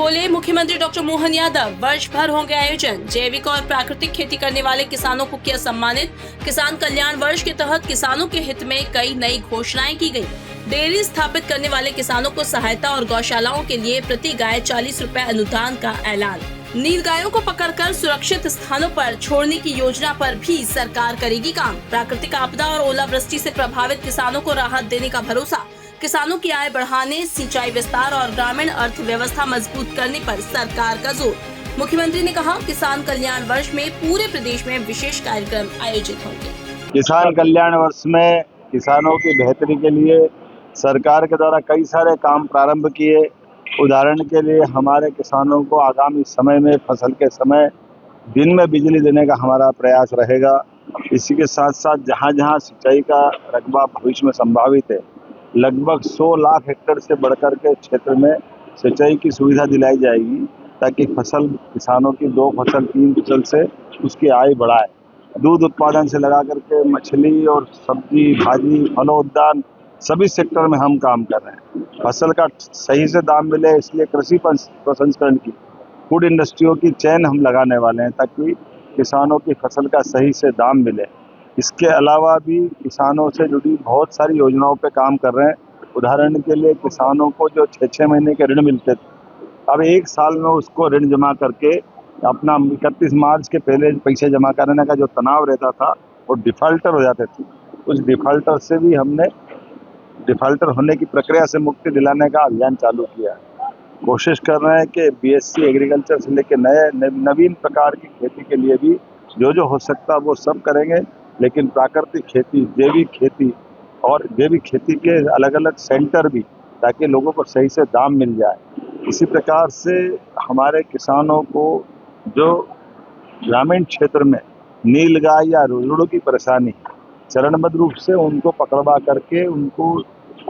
बोले मुख्यमंत्री डॉक्टर मोहन यादव। वर्ष भर होंगे आयोजन। जैविक और प्राकृतिक खेती करने वाले किसानों को किया सम्मानित। किसान कल्याण वर्ष के तहत किसानों के हित में कई नई घोषणाएं की गई। डेयरी स्थापित करने वाले किसानों को सहायता और गौशालाओं के लिए प्रति गाय 40 रुपए अनुदान का ऐलान। नीलगायों को पकड़कर सुरक्षित स्थानों पर छोड़ने की योजना पर भी सरकार करेगी काम। प्राकृतिक आपदा और ओलावृष्टि से प्रभावित किसानों को राहत देने का भरोसा। किसानों की आय बढ़ाने, सिंचाई विस्तार और ग्रामीण अर्थव्यवस्था मजबूत करने पर सरकार का जोर। मुख्यमंत्री ने कहा, किसान कल्याण वर्ष में पूरे प्रदेश में विशेष कार्यक्रम आयोजित होंगे। किसान कल्याण वर्ष में किसानों की बेहतरी के लिए सरकार के द्वारा कई सारे काम प्रारंभ किए। उदाहरण के लिए हमारे किसानों को आगामी समय में फसल के समय दिन में बिजली देने का हमारा प्रयास रहेगा। इसी के साथ साथ जहाँ जहाँ सिंचाई का रकबा भविष्य में संभावित है, लगभग 100 लाख हेक्टेयर से बढ़कर के क्षेत्र में सिंचाई की सुविधा दिलाई जाएगी, ताकि फसल किसानों की 2 फसल 3 फसल से उसकी आय बढ़ाए। दूध उत्पादन से लगा करके मछली और सब्जी भाजी फलोद्यान सभी सेक्टर में हम काम कर रहे हैं। फसल का सही से दाम मिले, इसलिए कृषि प्रसंस्करण की फूड इंडस्ट्रियों की चेन हम लगाने वाले हैं, ताकि किसानों की फसल का सही से दाम मिले। इसके अलावा भी किसानों से जुड़ी बहुत सारी योजनाओं पे काम कर रहे हैं। उदाहरण के लिए किसानों को जो 6-6 महीने के ऋण मिलते थे, अब 1 साल में उसको ऋण जमा करके अपना 31 मार्च के पहले पैसे जमा करने का जो तनाव रहता था, वो डिफाल्टर हो जाते थे। उस डिफाल्टर से भी हमने डिफाल्टर होने की प्रक्रिया से मुक्ति दिलाने का अभियान चालू किया है। कोशिश कर रहे हैं कि बीएससी एग्रीकल्चर से लेकर नए नवीन प्रकार की खेती के लिए भी जो हो सकता है वो सब करेंगे, लेकिन प्राकृतिक खेती, जैविक खेती और जैविक खेती के अलग अलग सेंटर भी, ताकि लोगों को सही से दाम मिल जाए। इसी प्रकार से हमारे किसानों को जो ग्रामीण क्षेत्र में नीलगाय या रोजड़ों की परेशानी, चरणबद्ध रूप से उनको पकड़वा करके उनको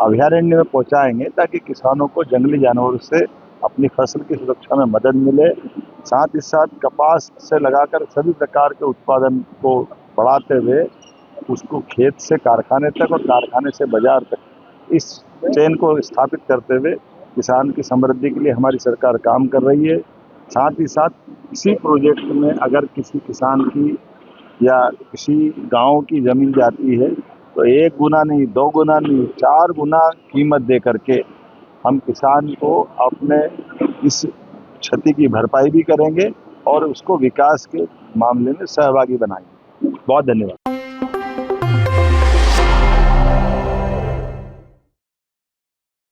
अभयारण्य में पहुंचाएंगे, ताकि किसानों को जंगली जानवरों से अपनी फसल की सुरक्षा में मदद मिले। साथ ही साथ कपास से लगाकर सभी प्रकार के उत्पादन को बढ़ाते हुए उसको खेत से कारखाने तक और कारखाने से बाजार तक इस चेन को स्थापित करते हुए किसान की समृद्धि के लिए हमारी सरकार काम कर रही है। साथ ही साथ इसी प्रोजेक्ट में अगर किसी किसान की या किसी गांव की जमीन जाती है, तो 1 गुना नहीं, 2 गुना नहीं, 4 गुना कीमत दे करके हम किसान को अपने इस क्षति की भरपाई भी करेंगे और उसको विकास के मामले में सहभागी बनाएंगे। बहुत धन्यवाद।